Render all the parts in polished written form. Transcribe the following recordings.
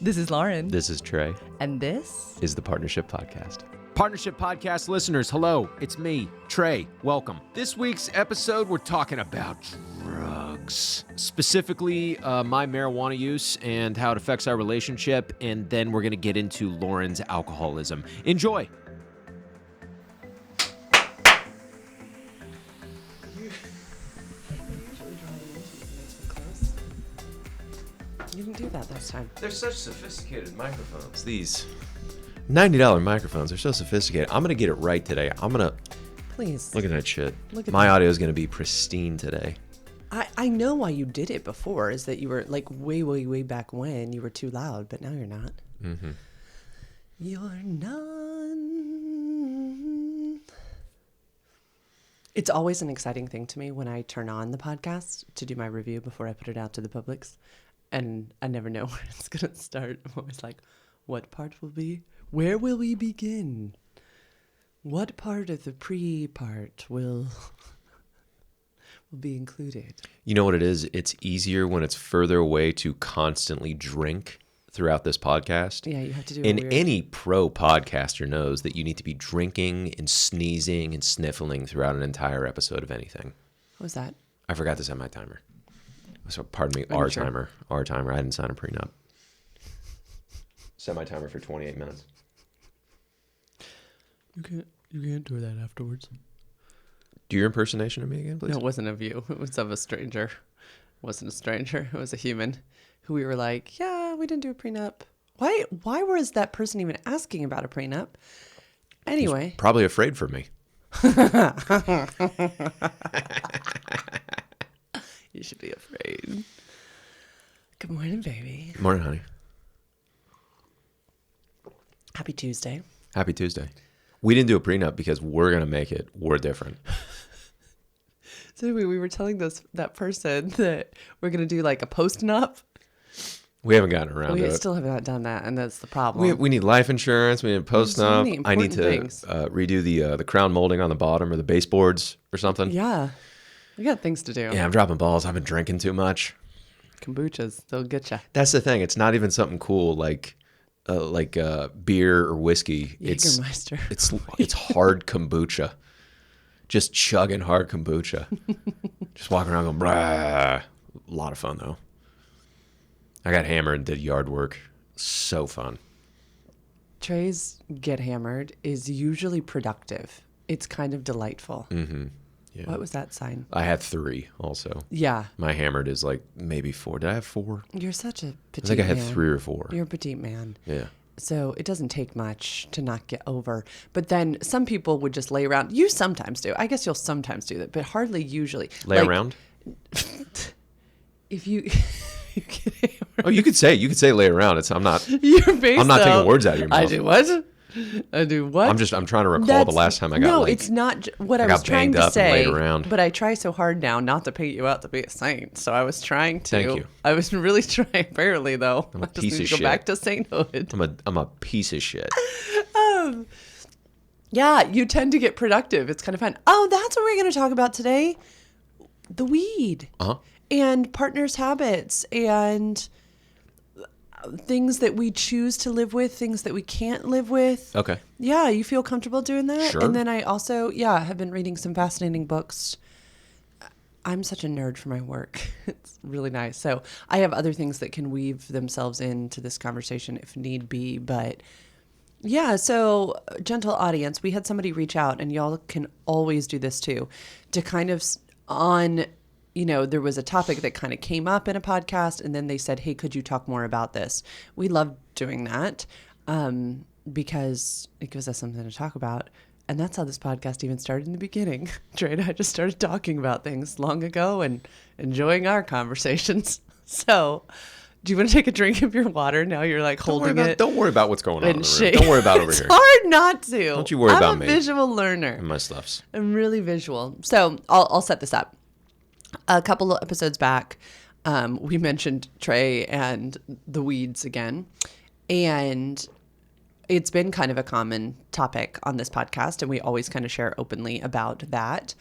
This is Lauren. This is Trey. And this is the Partnership Podcast. Partnership Podcast listeners, hello, it's me, Trey. Welcome. This week's episode, we're talking about drugs. Specifically, my marijuana use and how it affects our relationship, and then we're going to get into Lauren's alcoholism. Enjoy. You didn't do that last time. They're such sophisticated microphones. These $90 microphones are so sophisticated. I'm going to get it right today. Please. Look at that shit. Look at my that. audio is going to be pristine today. I know why you did it before, is that you were like way back when you were too loud, but now you're not. Mm-hmm. You're none. It's always an exciting thing to me when I turn on the podcast to do my review before I put it out to the publics. And I never know where it's going to start. I'm always like, what part will be? Where will we begin? What part of the pre-part will be included? You know what it is? It's easier when it's further away to constantly drink throughout this podcast. Yeah, you have to do it And weird. any pro podcaster knows that you need to be drinking and sneezing and sniffling throughout an entire episode of anything. What was that? I forgot to set my timer. So pardon me, Are you sure? Our timer. I didn't sign a prenup. Set my timer for 28 minutes. You can't do that afterwards. Do your impersonation of me again, please? No, it wasn't of you. It was of a stranger. It wasn't a stranger. It was a human who we were like, yeah, we didn't do a prenup. Why was that person even asking about a prenup? Anyway. He's probably afraid for me. You should be afraid. Good morning, baby. Good morning, honey. Happy Tuesday. Happy Tuesday. We didn't do a prenup because we're going to make it. We're different. So anyway, we were telling that person that we're going to do like a post-nup. We haven't gotten around to We it. still have not done that, and that's the problem. We need life insurance. We need post-nup. many I need to important redo the crown molding on the bottom or the baseboards or something. Yeah. We got things to do. Yeah, I'm dropping balls. I've been drinking too much. Kombuchas, they'll get you. That's the thing. It's not even something cool like beer or whiskey. Jägermeister. It's hard kombucha. Just chugging hard kombucha. Just walking around going, brah. A lot of fun, though. I got hammered and did yard work. So fun. Trey's get hammered is usually productive. It's kind of delightful. Mm-hmm. Yeah. What was that sign? I had 3 also. Yeah. My hammered is like maybe 4. Did I have 4? You're such a petite I think I had man. 3 or 4. You're a petite man. Yeah. So it doesn't take much to not get over. But then some people would just lay around. You sometimes do. I guess you'll sometimes do that, but hardly usually. Lay around? If you get hammered. Oh, you could say lay around. I'm not Your face, I'm not though. taking words out of your mouth. I do what? I do what? I'm trying to recall the last time I got No, like, it's not what I got was trying banged to up and say. laid around. But I try so hard now not to paint you out to be a saint. So I was trying to. Thank you. I was really trying. Apparently, though, I'm a I just piece need of to go shit. back to sainthood. I'm a piece of shit. Yeah, you tend to get productive. It's kind of fun. Oh, that's what we're going to talk about today. The weed. Uh-huh. And partners' habits and things that we choose to live with, things that we can't live with. Okay. Yeah, you feel comfortable doing that? Sure. And then I also, have been reading some fascinating books. I'm such a nerd for my work. It's really nice. So I have other things that can weave themselves into this conversation if need be. But yeah, so gentle audience, we had somebody reach out, and y'all can always do this too, to kind of there was a topic that kind of came up in a podcast, and then they said, hey, could you talk more about this? We love doing that because it gives us something to talk about. And that's how this podcast even started in the beginning. Trey and I just started talking about things long ago and enjoying our conversations. So do you want to take a drink of your water? Now you're like holding it. Don't worry about what's going on in and the shake. room. Don't worry about over It's here. hard not to. Don't you worry about me. I'm a visual learner. And my stuffs. I'm really visual. So I'll set this up. A couple of episodes back, we mentioned Trey and the weeds again. And it's been kind of a common topic on this podcast, and we always kind of share openly about that.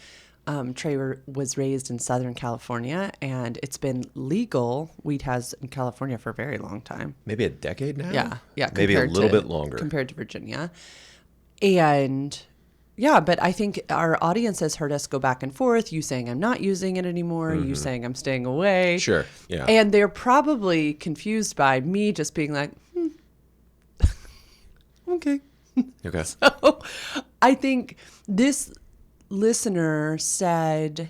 Trey was raised in Southern California, and it's been legal. Weed has in California for a very long time. Maybe a decade now? Yeah. Maybe a little to- bit longer. compared to Virginia. And yeah, but I think our audience has heard us go back and forth. You saying I'm not using it anymore. You saying I'm staying away. Sure, yeah. And they're probably confused by me just being like, okay. Okay. So I think this listener said,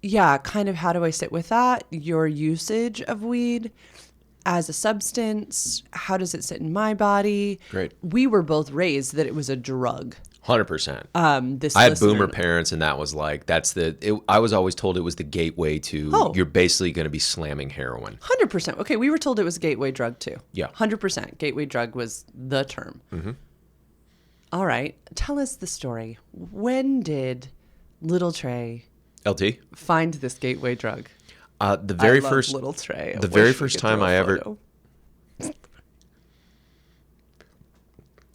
yeah, kind of how do I sit with that? Your usage of weed as a substance, how does it sit in my body? Great. We were both raised that it was a drug. 100%. This I had listener- boomer parents, and that was like, I was always told it was the gateway to, you're basically going to be slamming heroin. 100%. Okay, we were told it was a gateway drug too. Yeah. 100%. Gateway drug was the term. Mm-hmm. All right. Tell us the story. When did little Trey LT? find this gateway drug? The very I love first, little Trey. the very first time I ever,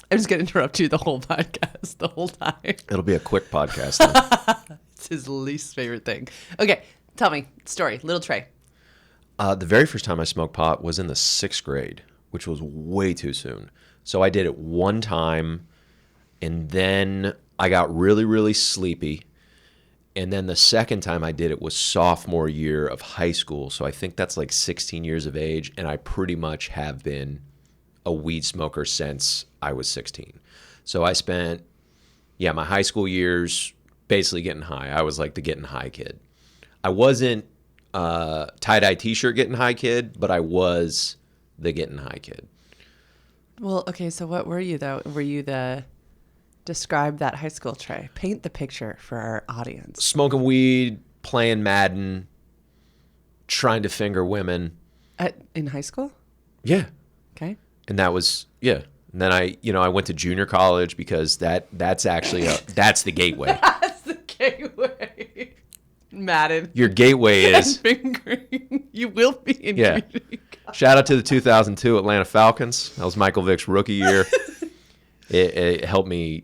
I'm just going to interrupt you the whole podcast, the whole time. it'll be a quick podcast. Then. It's his least favorite thing. Okay, tell me, story, little Trey. The very first time I smoked pot was in the 6th grade, which was way too soon. So I did it one time, and then I got really, really sleepy. And then the second time I did it was sophomore year of high school. So I think that's like 16 years of age. And I pretty much have been a weed smoker since I was 16. So I spent, my high school years basically getting high. I was like the getting high kid. I wasn't tie-dye t-shirt getting high kid, but I was the getting high kid. Well, okay, so what were you though? Were you describe that high school Trey? Paint the picture for our audience. Smoking weed, playing Madden, trying to finger women. In high school? Yeah. Okay. And that was, And then I went to junior college because that's actually that's the gateway. That's the gateway. Madden. Your gateway is fingering. You will be in Yeah. community college. Shout out to the 2002 Atlanta Falcons. That was Michael Vick's rookie year. It helped me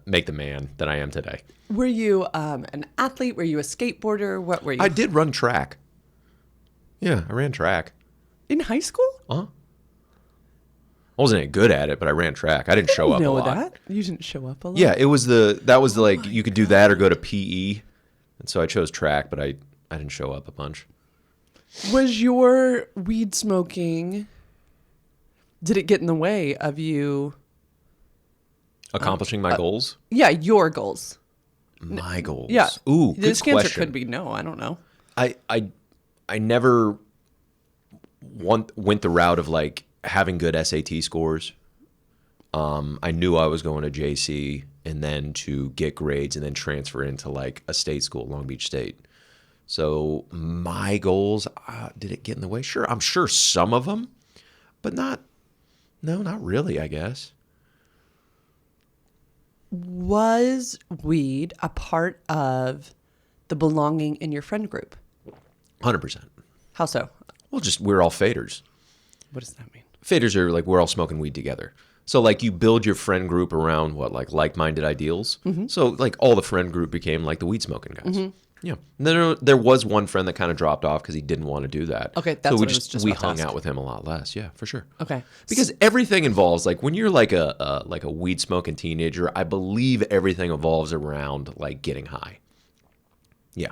make the man that I am today. Were you an athlete? Were you a skateboarder? What were you? I did run track. Yeah, I ran track. In high school? I wasn't any good at it, but I ran track. I didn't show up a lot. That? You didn't show up a lot? Yeah, that was like you could do that or go to PE. And so I chose track, but I didn't show up a bunch. Was your weed smoking, did it get in the way of you? Accomplishing my goals? Yeah, your goals. My goals. Yeah. Ooh, This good answer question. could be no. I don't know. I never went the route of like having good SAT scores. I knew I was going to JC and then to get grades and then transfer into like a state school, Long Beach State. So my goals, did it get in the way? Sure. I'm sure some of them, but not really, I guess. Was weed a part of the belonging in your friend group? 100%. How so? Well, just we're all faders. What does that mean? Faders are like we're all smoking weed together. So like you build your friend group around what like-minded ideals. Mm-hmm. So like all the friend group became like the weed smoking guys. Mm-hmm. Yeah. And then there was one friend that kind of dropped off because he didn't want to do that. Okay, that's so what I was just we about to hung ask. out with him a lot less. Yeah, for sure. Okay. Because everything involves like when you're like a weed smoking teenager, I believe everything evolves around like getting high. Yeah.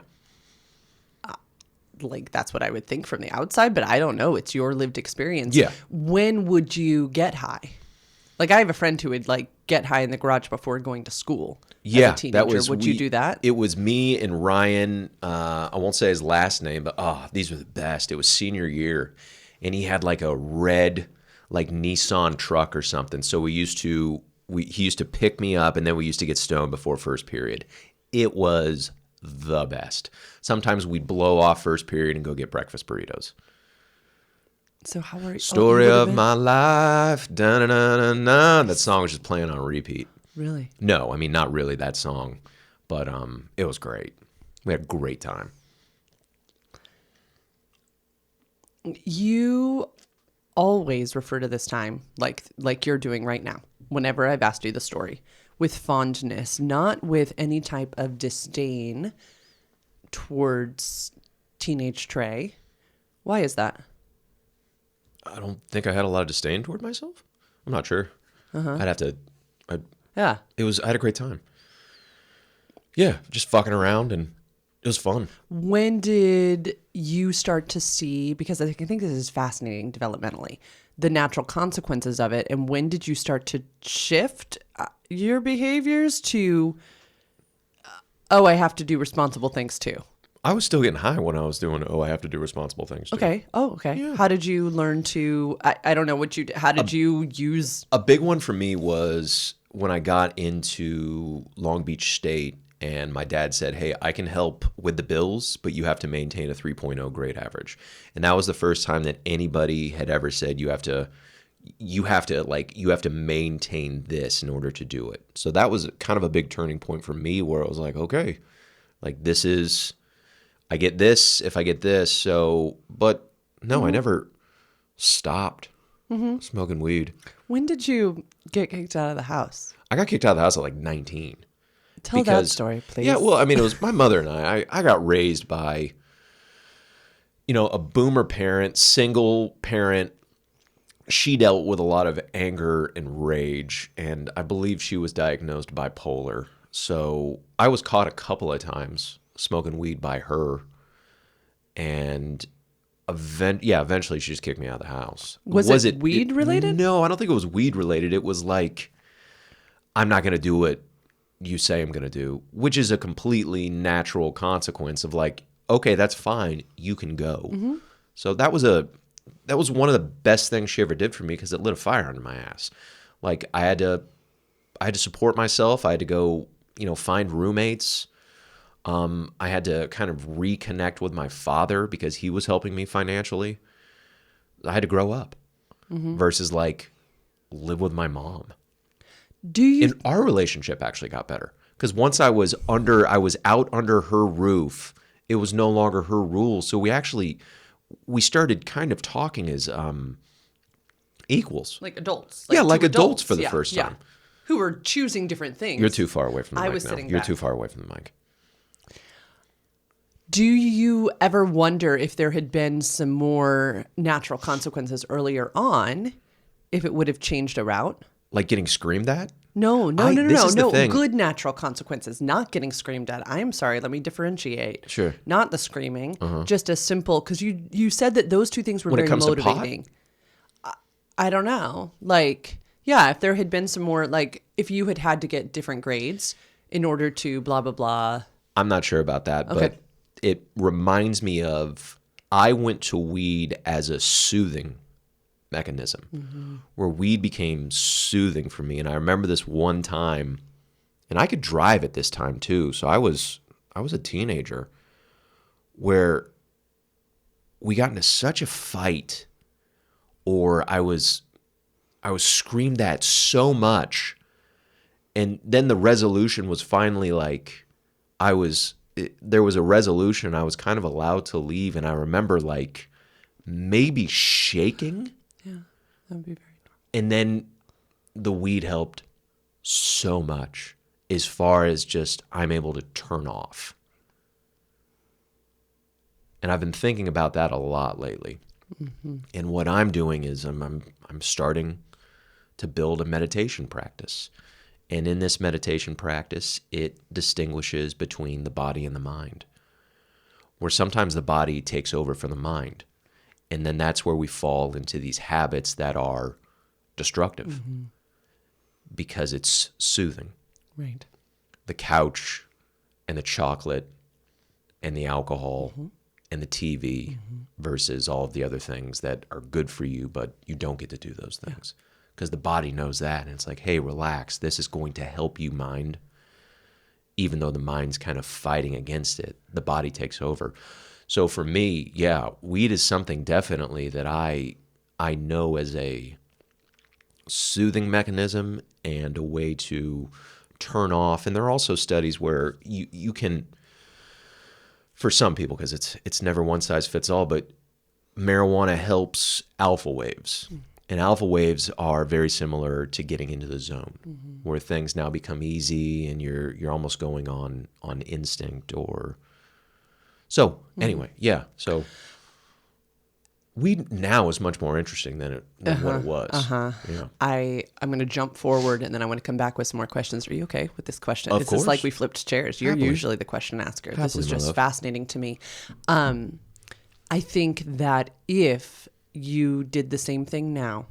Like that's what I would think from the outside, but I don't know. It's your lived experience. Yeah. When would you get high? Like I have a friend who would like get high in the garage before going to school. Yeah, as a teenager. Would you do that? It was me and Ryan. I won't say his last name, but these were the best. It was senior year, and he had like a red like Nissan truck or something. So he used to pick me up, and then we used to get stoned before first period. It was the best. Sometimes we'd blow off first period and go get breakfast burritos. So how were you? Story of my life. Da-na-na-na-na. That song was just playing on repeat. Really? No, I mean, not really that song, but it was great. We had a great time. You always refer to this time like you're doing right now. Whenever I've asked you the story, with fondness, not with any type of disdain towards teenage Trey. Why is that? I don't think I had a lot of disdain toward myself. I'm not sure. I'd have to. Yeah. I had a great time. Yeah, just fucking around, and it was fun. When did you start to see, because I think this is fascinating developmentally, the natural consequences of it, and when did you start to shift your behaviors to, oh, I have to do responsible things too? I was still getting high when I was doing, I have to do responsible things too. Okay. Oh, okay. Yeah. How did you learn to, I don't know what you, how did you use? A big one for me was when I got into Long Beach State and my dad said, hey, I can help with the bills, but you have to maintain a 3.0 grade average. And that was the first time that anybody had ever said you have to maintain this in order to do it. So that was kind of a big turning point for me where I was like, okay, like this is, I get this if I get this. So, but no, I never stopped smoking weed. When did you get kicked out of the house? I got kicked out of the house at like 19. Tell that story, please. Yeah, well, I mean, it was my mother and I got raised by, a boomer parent, single parent. She dealt with a lot of anger and rage, and I believe she was diagnosed bipolar. So I was caught a couple of times smoking weed by her, and eventually she just kicked me out of the house. Was it weed related? No, I don't think it was weed related. It was like, I'm not going to do what you say I'm going to do, which is a completely natural consequence of like, okay, that's fine. You can go. So that was one of the best things she ever did for me because it lit a fire under my ass. Like I had to support myself. I had to go, find roommates. I had to kind of reconnect with my father because he was helping me financially. I had to grow up versus like live with my mom. And our relationship actually got better because once I was out under her roof, it was no longer her rules. So we started kind of talking as equals. Like adults. Like adults for the first time. Who were choosing different things. You're too far away from the mic I was now. sitting You're back. too far away from the mic. Do you ever wonder if there had been some more natural consequences earlier on, if it would have changed a route? Like getting screamed at? No. This is the thing. Good natural consequences, not getting screamed at. I'm sorry, let me differentiate. Sure. Not the screaming, just a simple, because you said that those two things were When it very comes to pot? motivating. I don't know. Like, yeah, if there had been some more, like, if you had to get different grades in order to blah, blah, blah. I'm not sure about that, but it reminds me of I went to weed as a soothing mechanism where weed became soothing for me. And I remember this one time, and I could drive at this time too. So I was a teenager where we got into such a fight, or I was screamed at so much. And then the resolution was finally like, there was a resolution. I was kind of allowed to leave. And I remember like maybe shaking. Yeah, that would be very normal. And then the weed helped so much as far as just I'm able to turn off. And I've been thinking about that a lot lately. And what I'm doing is I'm starting to build a meditation practice. And in this meditation practice, it distinguishes between the body and the mind, where sometimes the body takes over for the mind. And then that's where we fall into these habits that are destructive because it's soothing. Right. The couch and the chocolate and the alcohol and the TV versus all of the other things that are good for you, but you don't get to do those things because the body knows that. And it's like, hey, relax. This is going to help you mind. Even though the mind's kind of fighting against it, the body takes over. So for me, yeah, weed is something definitely that I know as a soothing mechanism and a way to turn off. And there are also studies where you can, for some people, because it's never one size fits all, but marijuana helps alpha waves. And alpha waves are very similar to getting into the zone, where things now become easy and you're almost going on instinct or. So anyway, yeah. So weed now is much more interesting than what it was. Yeah. I'm going to jump forward and then I want to come back with some more questions. Are you okay with this question? Of It's just course. like we flipped chairs. You're Happily. usually the question asker. This Happily, is my just love. fascinating to me. I think that if you did the same thing now,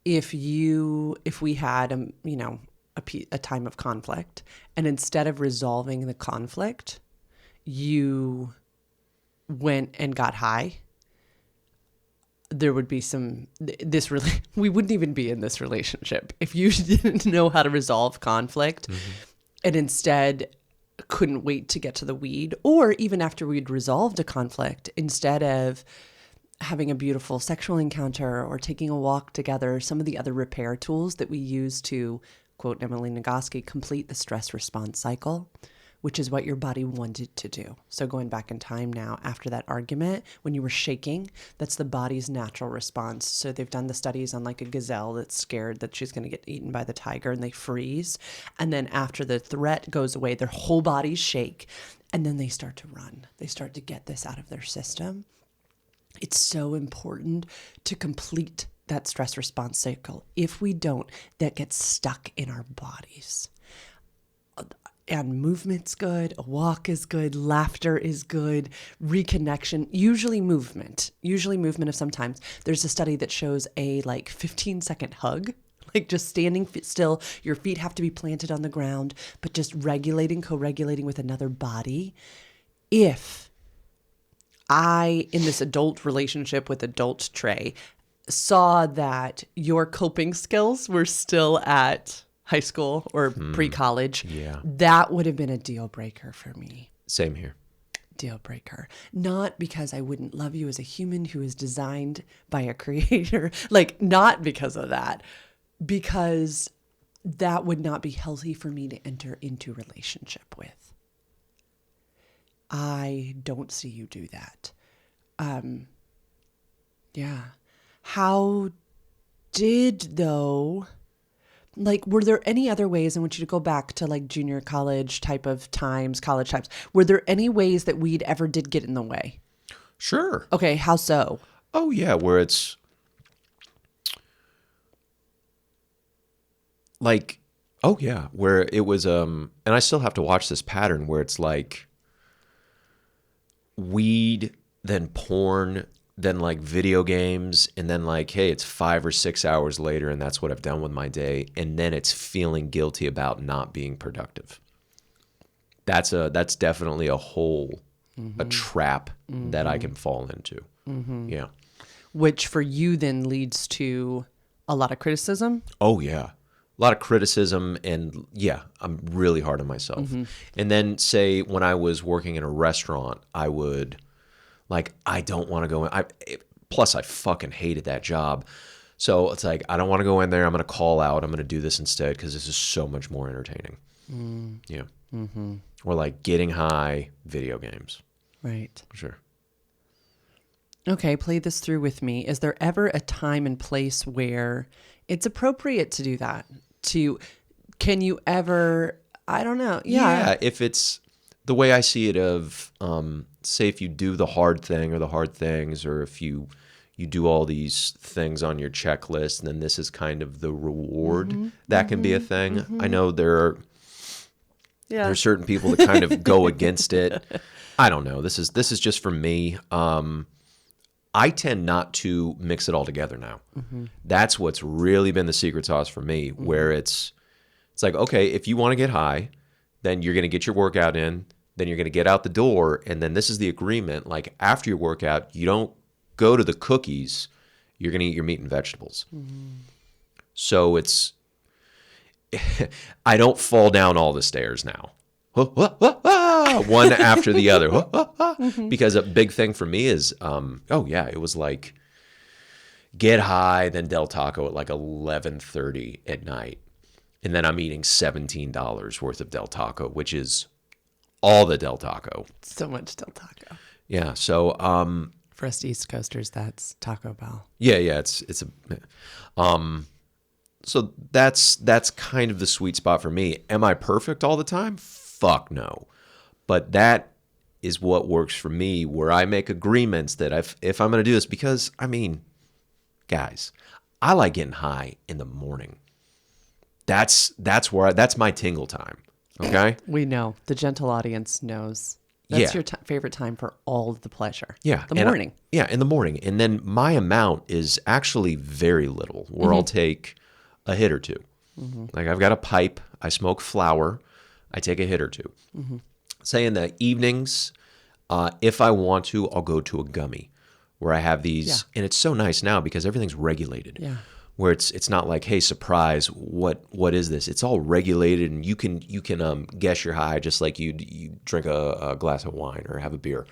if we had a time of conflict, and instead of resolving the conflict, you went and got high, there would be we wouldn't even be in this relationship if you didn't know how to resolve conflict and instead couldn't wait to get to the weed, or even after we'd resolved a conflict, instead of having a beautiful sexual encounter or taking a walk together, some of the other repair tools that we use to, quote Emily Nagoski, complete the stress response cycle, which is what your body wanted to do. So going back in time now, after that argument, when you were shaking, that's the body's natural response. So they've done the studies on like a gazelle that's scared that she's going to get eaten by the tiger, and they freeze. And then after the threat goes away, their whole bodies shake, and then they start to run. They start to get this out of their system. It's so important to complete that stress response cycle. If we don't, that gets stuck in our bodies. And movement's good, a walk is good, laughter is good, reconnection, usually movement of sometimes. There's a study that shows a 15-second hug, like just standing still, your feet have to be planted on the ground, but just co-regulating with another body. If I, in this adult relationship with adult Trey, saw that your coping skills were still at high school or pre-college, that would have been a deal breaker for me. Same here. Deal breaker. Not because I wouldn't love you as a human who is designed by a creator, not because of that, because that would not be healthy for me to enter into relationship with. I don't see you do that. Yeah. How did though... were there any other ways, I want you to go back to junior college type of times, college times. Were there any ways that weed ever did get in the way? Sure. Okay, how so? Oh, yeah, where it's where it was, and I still have to watch this pattern where it's weed, then porn, then video games, and then hey, it's 5 or 6 hours later and that's what I've done with my day, and then it's feeling guilty about not being productive. That's definitely a hole, a trap that I can fall into. Yeah. Which for you then leads to a lot of criticism? Oh yeah. A lot of criticism, and yeah, I'm really hard on myself. And then say when I was working in a restaurant, I would I don't want to go in. Plus, I fucking hated that job. So it's I don't want to go in there. I'm going to call out. I'm going to do this instead because this is so much more entertaining. Yeah. Or getting high, video games. Right. Sure. Okay, play this through with me. Is there ever a time and place where it's appropriate to do that? Can you ever, I don't know. Yeah, if it's the way I see it of, say if you do the hard thing or the hard things, or if you do all these things on your checklist, and then this is kind of the reward, that can be a thing. I know there are certain people that kind of go against it. I don't know. This is just for me. I tend not to mix it all together now. That's what's really been the secret sauce for me, where it's okay, if you want to get high, then you're going to get your workout in, then you're going to get out the door, and then this is the agreement. After your workout, you don't go to the cookies, you're going to eat your meat and vegetables. So it's, I don't fall down all the stairs now. One after the other. Because a big thing for me is, it was get high, then Del Taco at 11:30 at night. And then I'm eating $17 worth of Del Taco, which is all the Del Taco. So much Del Taco. Yeah. So For us East Coasters, that's Taco Bell. Yeah, it's so that's kind of the sweet spot for me. Am I perfect all the time? Fuck no. But that is what works for me, where I make agreements that if I'm going to do this, because I mean, guys, I like getting high in the morning. That's my tingle time. Okay? We know. The gentle audience knows. That's your favorite time for all of the pleasure. Yeah. The morning. In the morning. And then my amount is actually very little, where I'll take a hit or two. Like I've got a pipe. I smoke flower. I take a hit or two. Say in the evenings, if I want to, I'll go to a gummy where I have these. And it's so nice now because everything's regulated. Yeah. Where it's not like, hey, surprise, what is this? It's all regulated, and you can guess your high just like you drink a glass of wine or have a beer.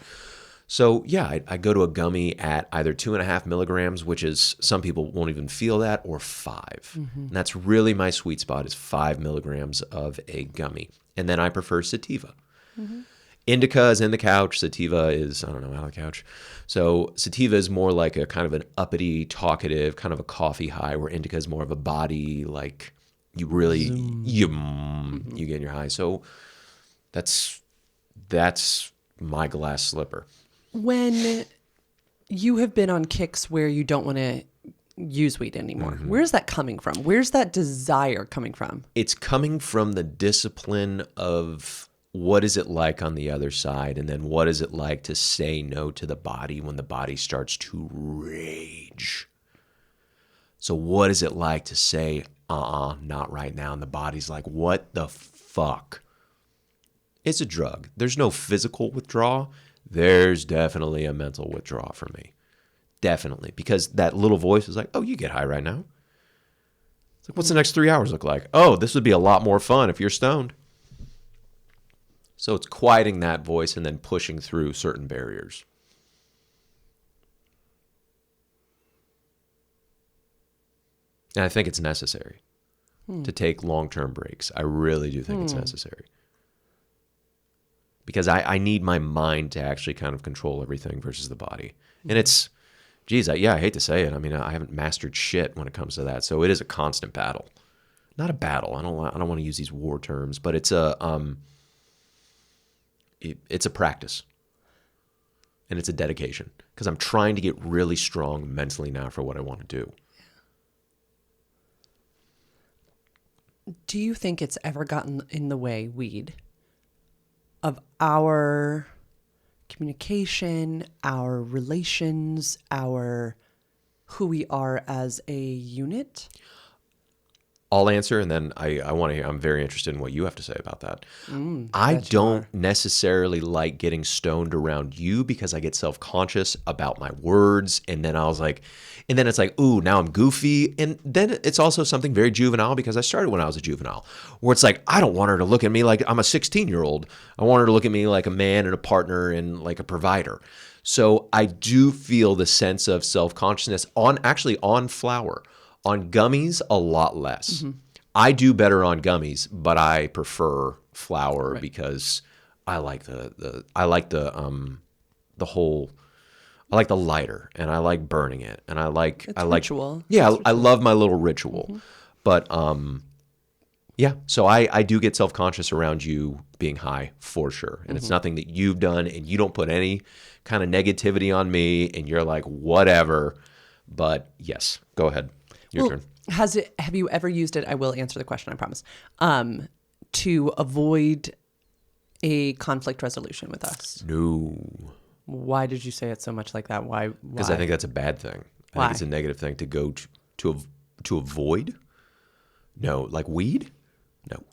So yeah, I go to a gummy at either 2.5 milligrams, which is, some people won't even feel that, or 5. And that's really my sweet spot, is 5 milligrams of a gummy. And then I prefer sativa. Indica is in the couch. Sativa is, I don't know, out of the couch. So sativa is more like a kind of an uppity, talkative, kind of a coffee high, where indica is more of a body, like you really, you get in your high. So that's my glass slipper. When you have been on kicks where you don't want to use weed anymore, where's that coming from? Where's that desire coming from? It's coming from the discipline of, what is it like on the other side? And then what is it like to say no to the body when the body starts to rage? So what is it like to say, not right now? And the body's like, what the fuck? It's a drug. There's no physical withdrawal. There's definitely a mental withdrawal for me. Definitely. Because that little voice is like, oh, you get high right now. It's like, what's the next 3 hours look like? Oh, this would be a lot more fun if you're stoned. So it's quieting that voice and then pushing through certain barriers. And I think it's necessary to take long-term breaks. I really do think it's necessary. Because I need my mind to actually kind of control everything versus the body. And it's, geez, I hate to say it. I mean, I haven't mastered shit when it comes to that. So it is a constant battle. Not a battle. I don't want to use these war terms, but it's a practice, and it's a dedication, because I'm trying to get really strong mentally now for what I want to do. Do you think it's ever gotten in the way, weed, of our communication, our relations, our who we are as a unit? I'll answer, and then I want to hear. I'm very interested in what you have to say about that. I don't necessarily like getting stoned around you, because I get self-conscious about my words, and then it's like, ooh, now I'm goofy, and then it's also something very juvenile, because I started when I was a juvenile, where it's like, I don't want her to look at me like I'm a 16-year-old. I want her to look at me like a man and a partner and like a provider. So I do feel the sense of self-consciousness on flower. On gummies, a lot less. I do better on gummies, but I prefer flower, because I like the lighter, and I like burning it, and I like ritual. Yeah, I love my little ritual. But yeah, so I do get self-conscious around you being high, for sure. And it's nothing that you've done, and you don't put any kind of negativity on me, and you're like, whatever. But yes, go ahead. Your turn. Have you ever used it? I will answer the question, I promise. To avoid a conflict resolution with us? No. Why did you say it so much like that? Why? Because I think that's a bad thing. I think it's a negative thing to go to avoid. No, like weed? No.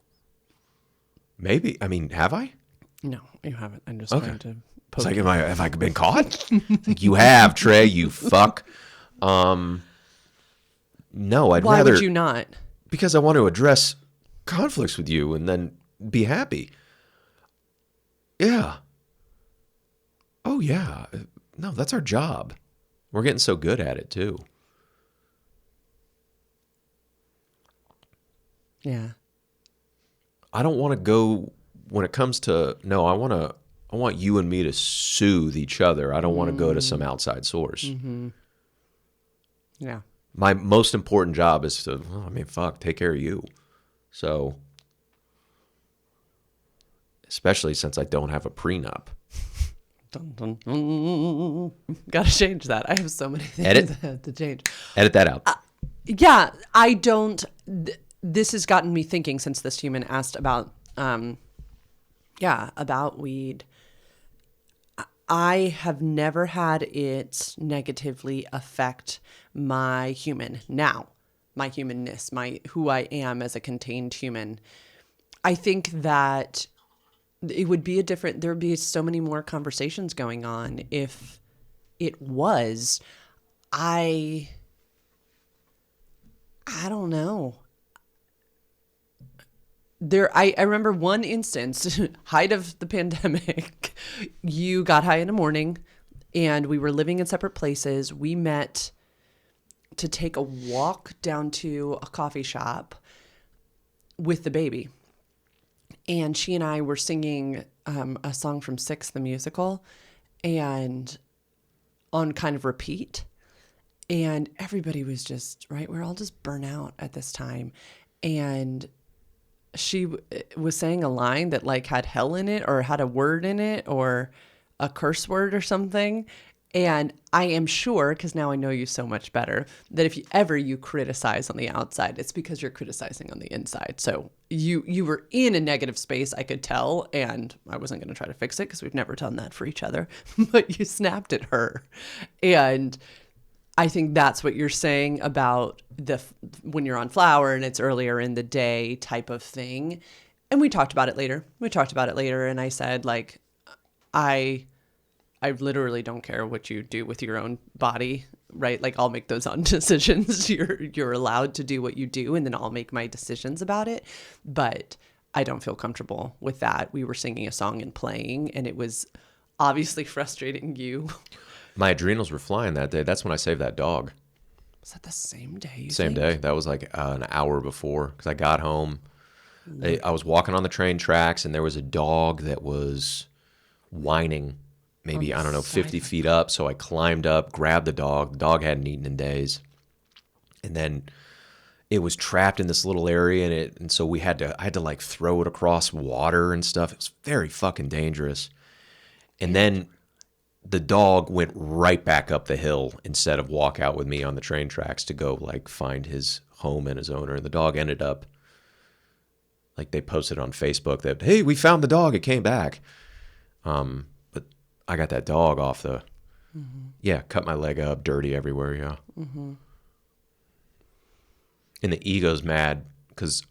Maybe. I mean, have I? No, you haven't. I'm just trying to It's like, have I been caught? It's like, you have, Trey, you fuck. No, Why would you not? Because I want to address conflicts with you and then be happy. Yeah. Oh, yeah. No, that's our job. We're getting so good at it, too. Yeah. I don't want to go when it comes to, no, I want I want you and me to soothe each other. I don't want to go to some outside source. Mm-hmm. Yeah. My most important job is to, take care of you. So, especially since I don't have a prenup. Dun, dun, dun. Gotta change that. I have so many things to change. Edit that out. Yeah, I don't. This has gotten me thinking since this human asked about, about weed. I have never had it negatively affect my humanness, who I am as a contained human. I think that it would be there would be so many more conversations going on if it was. I don't know. I remember one instance, height of the pandemic, you got high in the morning and we were living in separate places. We met to take a walk down to a coffee shop with the baby. And she and I were singing a song from Six, the musical, and on kind of repeat. And everybody was just, right, we're all just burnt out at this time. And she was saying a line that like had hell in it or had a word in it or a curse word or something. And I am sure, because now I know you so much better, that if you criticize on the outside, it's because you're criticizing on the inside. So you were in a negative space, I could tell, and I wasn't going to try to fix it because we've never done that for each other, but you snapped at her. And I think that's what you're saying about when you're on flower and it's earlier in the day type of thing. And we talked about it later. And I said, like, I literally don't care what you do with your own body, right? Like, I'll make those own decisions. You're allowed to do what you do, and then I'll make my decisions about it. But I don't feel comfortable with that. We were singing a song and playing, and it was obviously frustrating you. My adrenals were flying that day. That's when I saved that dog. Was that the same day? Same day. That was like an hour before, because I got home. I was walking on the train tracks, and there was a dog that was whining maybe, 50 feet up. So I climbed up, grabbed the dog. The dog hadn't eaten in days. And then it was trapped in this little area, and so I had to like throw it across water and stuff. It was very fucking dangerous. And then the dog went right back up the hill instead of walk out with me on the train tracks to go like find his home and his owner. And the dog ended up, like, they posted on Facebook that, hey, we found the dog. It came back. But I got that dog off cut my leg up, dirty everywhere. Yeah. Mm-hmm. And the ego's mad because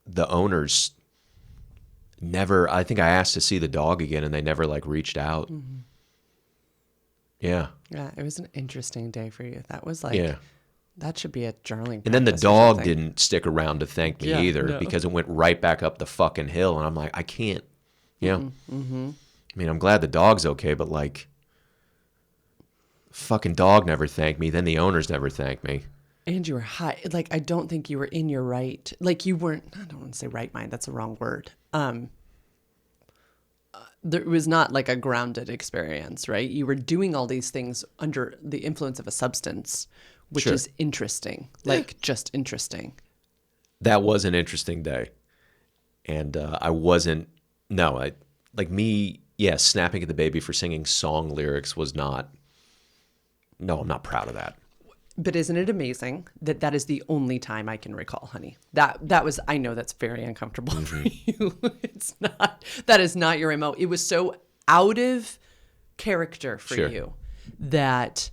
the owners I think I asked to see the dog again and they never like reached out. Mm-hmm. Yeah. Yeah, it was an interesting day for you. That was like, that should be a journaling. And then the dog didn't stick around to thank me either because it went right back up the fucking hill. And I'm like, I can't. Yeah. Mm-hmm. I mean, I'm glad the dog's okay, but like, fucking dog never thanked me. Then the owners never thanked me. And you were high. Like, I don't think you were in your right. Like, you weren't, I don't want to say right mind. That's the wrong word. There was not like a grounded experience, right? You were doing all these things under the influence of a substance, which is interesting, like just interesting. That was an interesting day. And snapping at the baby for singing song lyrics was not, I'm not proud of that. But isn't it amazing that is the only time I can recall, honey? That was, I know that's very uncomfortable for you. That is not your MO. It was so out of character for you that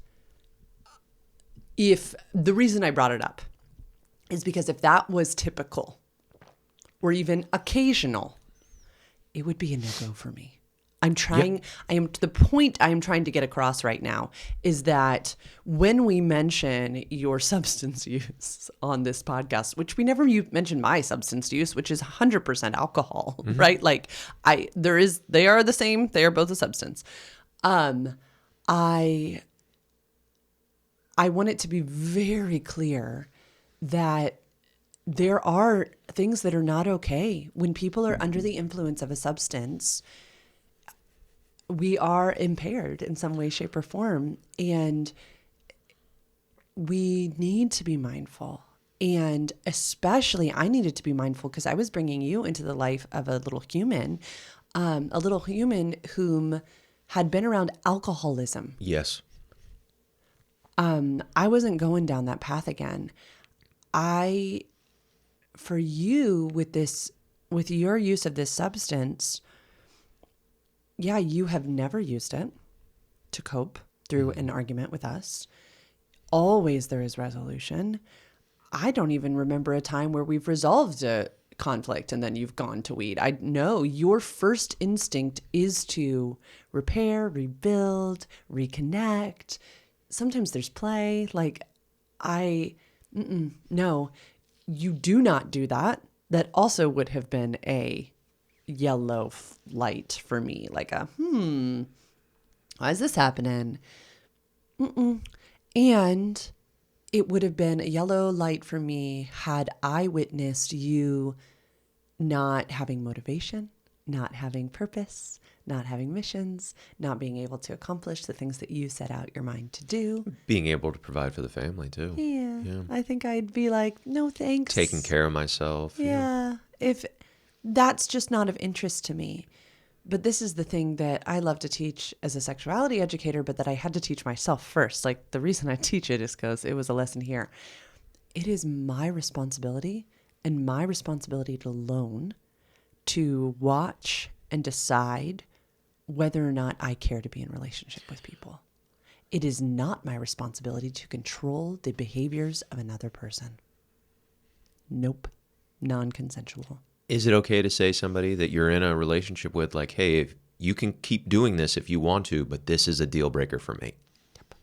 if the reason I brought it up is because if that was typical or even occasional, it would be a no-go for me. I am to the point I am trying to get across right now is that when we mention your substance use on this podcast, which we never mention my substance use, which is 100% alcohol, right? Like they are the same. They are both a substance. I want it to be very clear that there are things that are not okay when people are under the influence of a substance. we are impaired in some way, shape, or form. And we need to be mindful. And especially I needed to be mindful because I was bringing you into the life of a little human whom had been around alcoholism. Yes. I wasn't going down that path again. For you with your use of this substance, yeah, you have never used it to cope through an argument with us. Always there is resolution. I don't even remember a time where we've resolved a conflict and then you've gone to weed. I know your first instinct is to repair, rebuild, reconnect. Sometimes there's play. No, you do not do that. That also would have been a yellow light for me. Like why is this happening? And it would have been a yellow light for me had I witnessed you not having motivation, not having purpose, not having missions, not being able to accomplish the things that you set out your mind to do. Being able to provide for the family too. Yeah. I think I'd be like, no thanks. Taking care of myself. Yeah. If that's just not of interest to me. But this is the thing that I love to teach as a sexuality educator, but that I had to teach myself first. Like the reason I teach it is because it was a lesson here. It is my responsibility and my responsibility alone to watch and decide whether or not I care to be in relationship with people. It is not my responsibility to control the behaviors of another person. Nope. Non-consensual. Is it okay to say somebody that you're in a relationship with, like, hey, if you can keep doing this if you want to, but this is a deal breaker for me? Yep.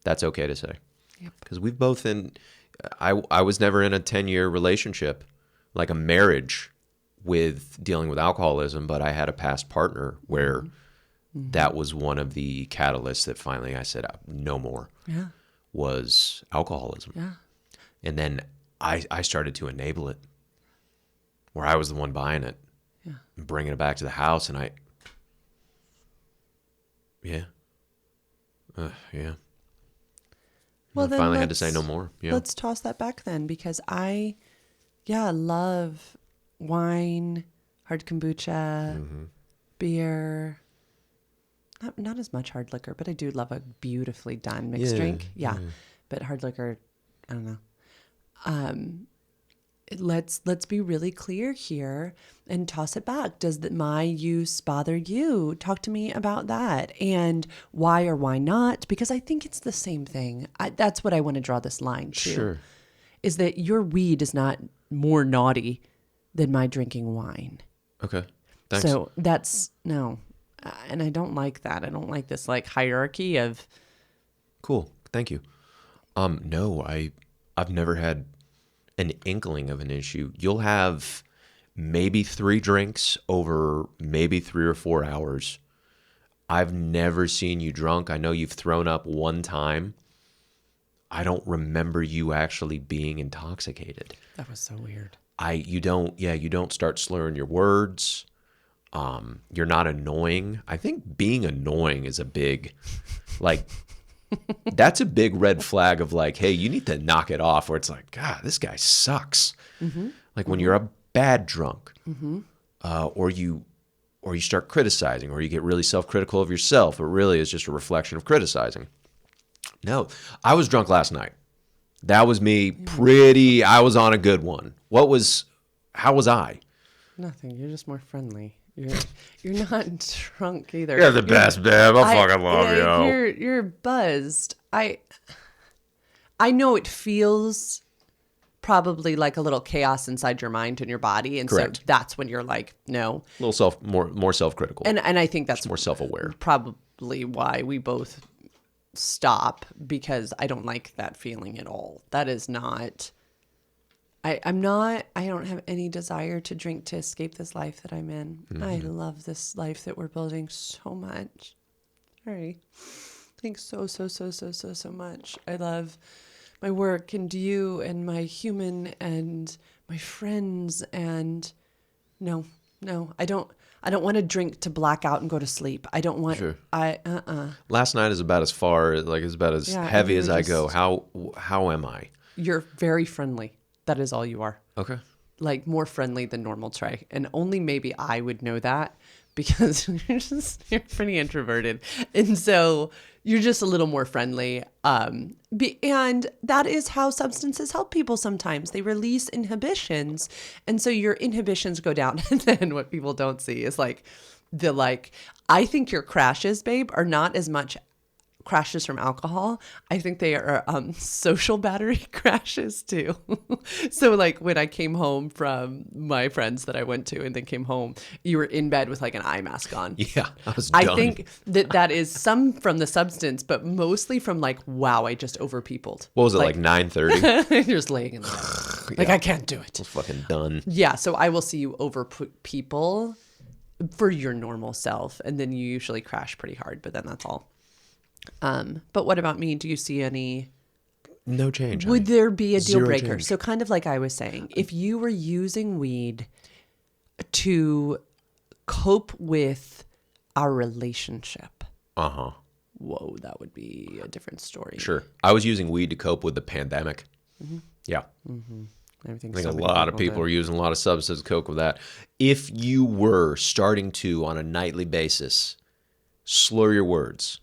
That's okay to say. Yep. Because we've both I was never in a 10-year relationship, like a marriage with dealing with alcoholism, but I had a past partner where that was one of the catalysts that finally I said, no more, was alcoholism. Yeah. And then I started to enable it, where I was the one buying it, and bringing it back to the house, and Well, I then finally had to say no more. Yeah. Let's toss that back then, because I love wine, hard kombucha, beer. Not as much hard liquor, but I do love a beautifully done mixed drink. Yeah. But hard liquor, I don't know. Let's be really clear here and toss it back. Does my use bother you? Talk to me about that, and why or why not? Because I think it's the same thing. That's what I want to draw this line to. Sure. Is that your weed is not more naughty than my drinking wine. Okay. Thanks. So that's no. And I don't like that. I don't like this like hierarchy of. Cool. Thank you. No, I've never had an inkling of an issue. You'll have maybe 3 drinks over maybe 3 or 4 hours. I've never seen you drunk. I know you've thrown up one time. I don't remember you actually being intoxicated. That was so weird. You don't start slurring your words. You're not annoying. I think being annoying is a big, that's a big red flag of like, hey, you need to knock it off, where it's like, God, this guy sucks. Like when you're a bad drunk, or you start criticizing, or you get really self-critical of yourself. It really is just a reflection of criticizing. No, I was drunk last night. That was me I was on a good one. How was I? Nothing. You're just more friendly. You're not drunk either. You're the best, babe. I fucking love you. You're buzzed. I know it feels probably like a little chaos inside your mind and your body, and Correct. so that's when you're like, no. A little more self-critical. And I think that's just more self-aware. Probably why we both stop, because I don't like that feeling at all. That is not. I don't have any desire to drink to escape this life that I'm in. I love this life that we're building so much. Sorry. Thanks so much. I love my work and you and my human and my friends, and no, I don't I don't want to drink to black out and go to sleep. I don't want. Sure. I. Last night is about as far, like it's about as Yeah, heavy and as you're I go. just- How am I? You're very friendly. That is all you are. Okay. Like more friendly than normal, Trey. And only maybe I would know that because you're pretty introverted. And so you're just a little more friendly. And that is how substances help people sometimes. They release inhibitions. And so your inhibitions go down. And then what people don't see is I think your crashes, babe, are not as much crashes from alcohol. I think they are social battery crashes too. So like when I came home from my friends that I went to and then came home, you were in bed with like an eye mask on. Yeah, I was done. I think that is some from the substance, but mostly from like, wow, I just overpeopled. What was it, like 9:30? You're just laying in the bed. Like, I can't do it. I was fucking done. Yeah, so I will see you over people for your normal self, and then you usually crash pretty hard, but then that's all. But what about me? Do you see any? No change. Would honey. there be a deal Zero breaker? change. So kind of like I was saying, if you were using weed to cope with our relationship, Uh-huh. whoa, that would be a different story. Sure. I was using weed to cope with the pandemic. Yeah. I think a lot of people are using a lot of substances to cope with that. If you were starting to, on a nightly basis, slur your words,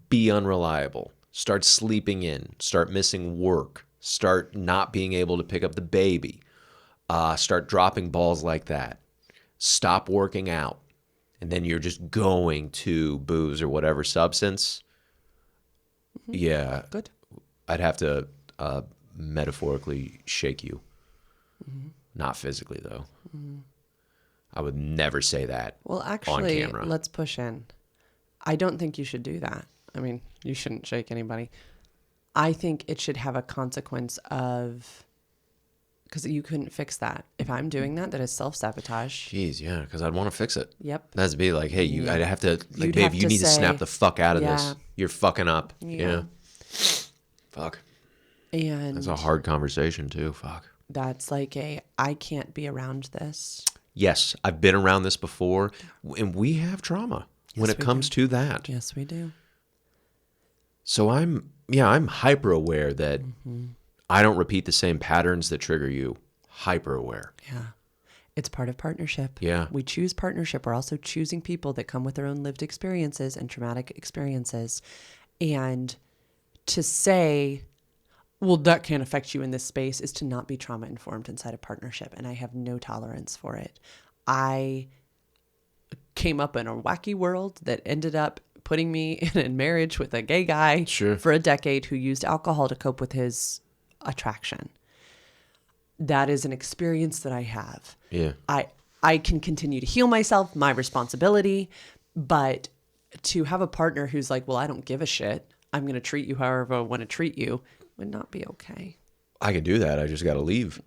be unreliable, start sleeping in, start missing work, start not being able to pick up the baby, start dropping balls like that, stop working out, and then you're just going to booze or whatever substance, yeah, Good. I'd have to metaphorically shake you. Not physically, though. I would never say that Well, on actually, camera. let's push in. I don't think you should do that. I mean, you shouldn't shake anybody. I think it should have a consequence of, because you couldn't fix that. If I'm doing that, that is self-sabotage. Jeez, yeah, because I'd want to fix it. Yep. That'd be like, hey, Yeah. I'd have to, like, You'd babe, have you to need to say, snap the fuck out of yeah. this. You're fucking up. Yeah. Fuck. And That's a hard conversation, too. Fuck. that's like I can't be around this. Yes, I've been around this before, and we have trauma when Yes, it we comes to that. Yes, we do. So I'm hyper aware that I don't repeat the same patterns that trigger you. Hyper aware. Yeah. It's part of partnership. Yeah. We choose partnership. We're also choosing people that come with their own lived experiences and traumatic experiences. And to say, well, that can't affect you in this space is to not be trauma informed inside a partnership. And I have no tolerance for it. I came up in a wacky world that ended up putting me in a marriage with a gay guy Sure. for a decade who used alcohol to cope with his attraction. That is an experience that I have. Yeah. I can continue to heal myself, my responsibility, but to have a partner who's like, well, I don't give a shit, I'm going to treat you however I want to treat you, would not be okay. I can do that. I just got to leave.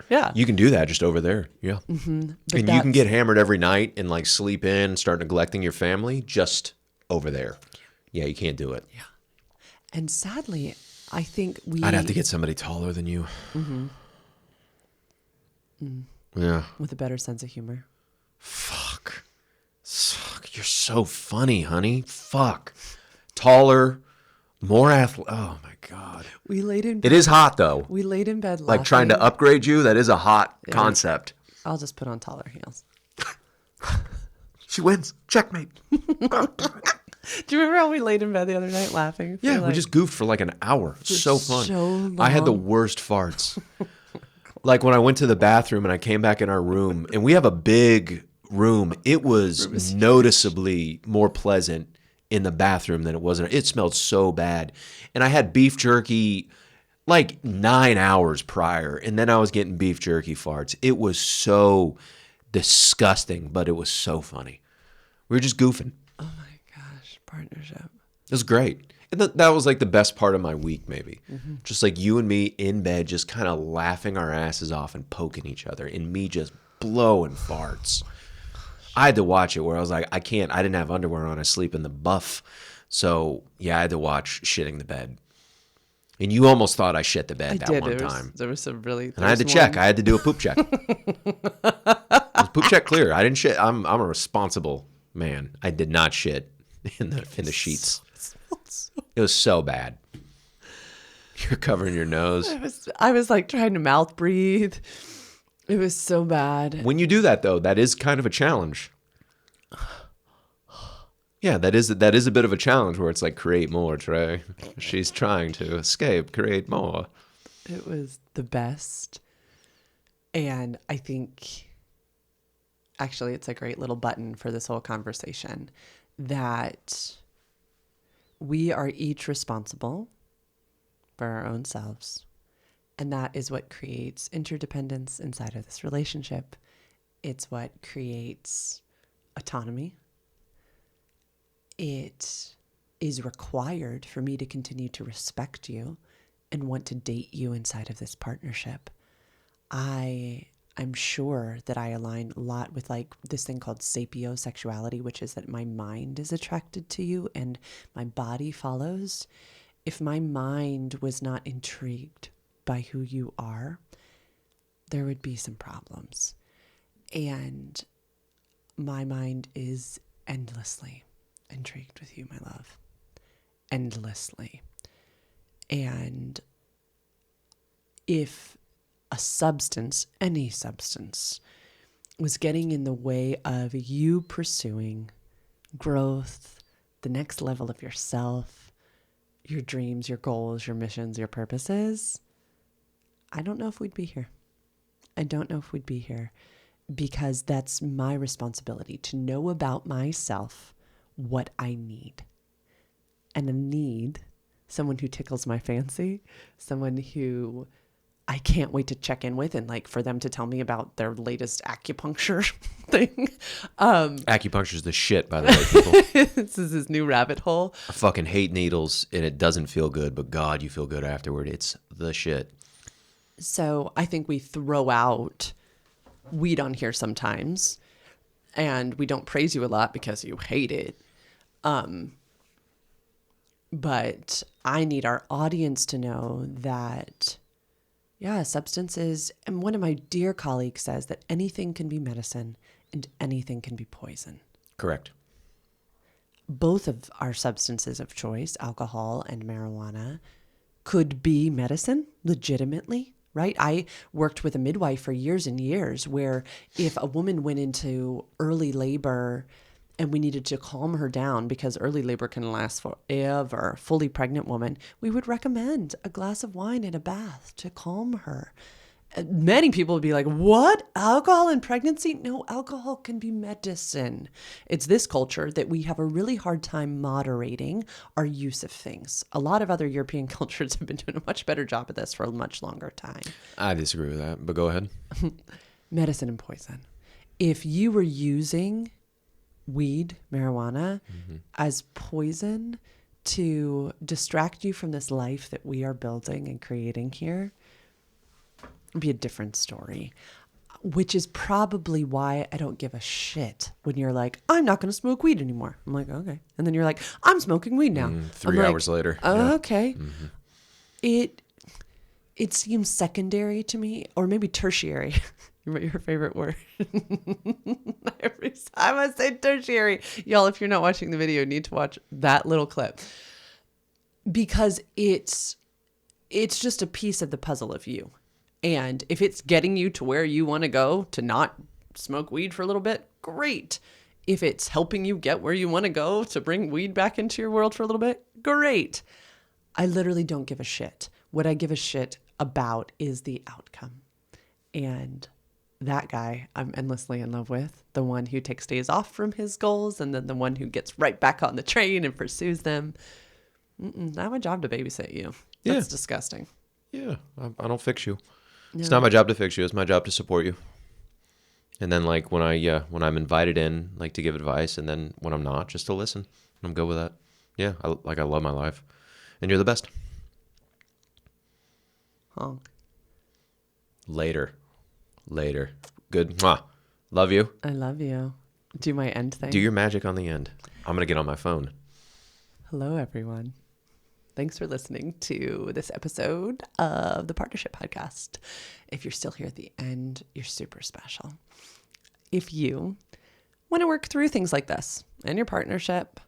Yeah. You can do that just over there. Yeah. And you can get hammered every night and like sleep in, start neglecting your family just over there. Yeah, you can't do it. Yeah. And sadly, I think I'd have to get somebody taller than you. Yeah. with a better sense of humor. Fuck. You're so funny, honey. Fuck. Taller, more athletic. Oh my God. We laid in It is hot though. We laid in bed Like trying to laughing. upgrade you, that is a hot concept. I'll just put on taller heels. She wins. Checkmate. Do you remember how we laid in bed the other night laughing? Yeah, For we like- just goofed for like an hour. So fun. so I had the long. worst farts. Like when I went to the bathroom and I came back in our room, and we have a big room. It was noticeably more pleasant in the bathroom than it was. It smelled so bad. And I had beef jerky like 9 hours prior, and then I was getting beef jerky farts. It was so disgusting, but it was so funny. We were just goofing. Oh my gosh, partnership. It was great. And that was like the best part of my week, maybe. Just like you and me in bed, just kind of laughing our asses off and poking each other, and me just blowing farts. I had to watch it where I was like, I didn't have underwear on. I sleep in the buff. So, yeah, I had to watch shitting the bed. And you almost thought I shit the bed I that did. one time. There was some really. And I had to check. I had to do a poop check. Was poop check clear? I didn't shit. I'm a responsible man. I did not shit in the sheets. It was so bad. You're covering your nose. I was like trying to mouth breathe. It was so bad. When you do that though, that is kind of a challenge. Yeah, that is a bit of a challenge where it's like, create more, Trey. She's trying to escape. Create more. It was the best. And I think, actually, it's a great little button for this whole conversation, that we are each responsible for our own selves. And that is what creates interdependence inside of this relationship. It's what creates autonomy. It is required for me to continue to respect you and want to date you inside of this partnership. I'm sure that I align a lot with like this thing called sapiosexuality, which is that my mind is attracted to you and my body follows. If my mind was not intrigued by who you are, there would be some problems. And my mind is endlessly intrigued with you, my love. Endlessly. And if a substance, any substance, was getting in the way of you pursuing growth, the next level of yourself, your dreams, your goals, your missions, your purposes, I don't know if we'd be here. I don't know if we'd be here, because that's my responsibility to know about myself what I need. And I need someone who tickles my fancy, someone who I can't wait to check in with and like for them to tell me about their latest acupuncture thing. Acupuncture's the shit, by the way, people. This is his new rabbit hole. I fucking hate needles and it doesn't feel good, but God, you feel good afterward. It's the shit. So I think we throw out weed on here sometimes, and we don't praise you a lot because you hate it. But I need our audience to know that, yeah, substances, and one of my dear colleagues says that anything can be medicine and anything can be poison. Correct. Both of our substances of choice, alcohol and marijuana, could be medicine legitimately, right? I worked with a midwife for years and years where if a woman went into early labor and we needed to calm her down because early labor can last forever, fully pregnant woman, we would recommend a glass of wine and a bath to calm her. And many people would be like, what? Alcohol in pregnancy? No, alcohol can be medicine. It's this culture that we have a really hard time moderating our use of things. A lot of other European cultures have been doing a much better job of this for a much longer time. I disagree with that, but go ahead. Medicine and poison. If you were using weed, marijuana, as poison to distract you from this life that we are building and creating here, it'd be a different story, which is probably why I don't give a shit when you're like, I'm not going to smoke weed anymore. I'm like, okay. And then you're like, I'm smoking weed now. 3 hours later. Oh, Yeah. okay. It seems secondary to me, or maybe tertiary. Your favorite word. Every time I say tertiary, y'all, if you're not watching the video, you need to watch that little clip, because it's just a piece of the puzzle of you. And if it's getting you to where you want to go to not smoke weed for a little bit, great. If it's helping you get where you want to go to bring weed back into your world for a little bit, great. I literally don't give a shit. What I give a shit about is the outcome. And that guy I'm endlessly in love with, the one who takes days off from his goals and then the one who gets right back on the train and pursues them. Not my job to babysit you. That's disgusting. Yeah, I don't fix you. No. It's not my job to fix you. It's my job to support you. And then like when I'm invited in, like to give advice, and then when I'm not, just to listen. I'm good with that. Yeah, I love my life, and you're the best. Honk. Later. Good. Mwah. Love you. I love you. Do my end thing. Do your magic on the end. I'm gonna get on my phone. Hello, everyone. Thanks for listening to this episode of the Partnership Podcast. If you're still here at the end, you're super special. If you want to work through things like this in your partnership,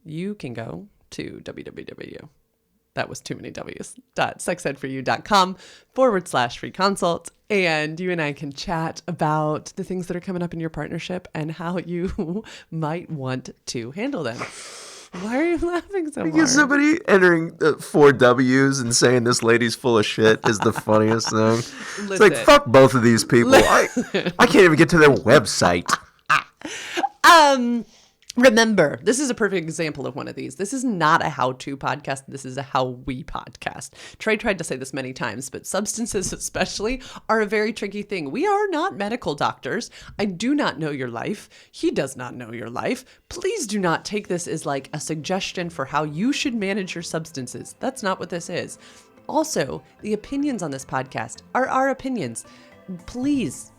you can go to that was too many W's, sexedforyou.com/free consult. And you and I can chat about the things that are coming up in your partnership and how you might want to handle them. Why are you laughing so Because hard? somebody entering 4 W's and saying this lady's full of shit is the funniest thing. It's like, fuck both of these people. I can't even get to their website. Remember, this is a perfect example of one of these. This is not a how-to podcast. This is a how we podcast. Trey tried to say this many times, but substances especially are a very tricky thing. We are not medical doctors. I do not know your life. He does not know your life. Please do not take this as like a suggestion for how you should manage your substances. That's not what this is. Also, the opinions on this podcast are our opinions. Please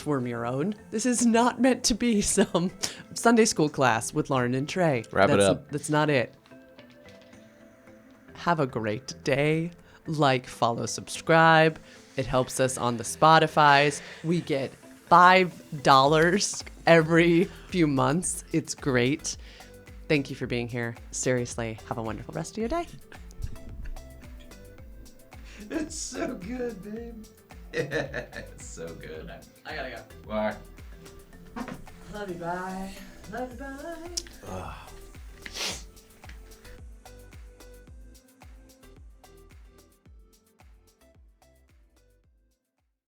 form your own. This is not meant to be some Sunday school class with Lauren and Trey. Wrap it up. That's not it. Have a great day. Like, follow, subscribe. It helps us on the Spotifys. We get $5 every few months. It's great. Thank you for being here. Seriously, have a wonderful rest of your day. It's so good, babe. It's so good. I gotta go. Why? Love you, bye. Love you, bye.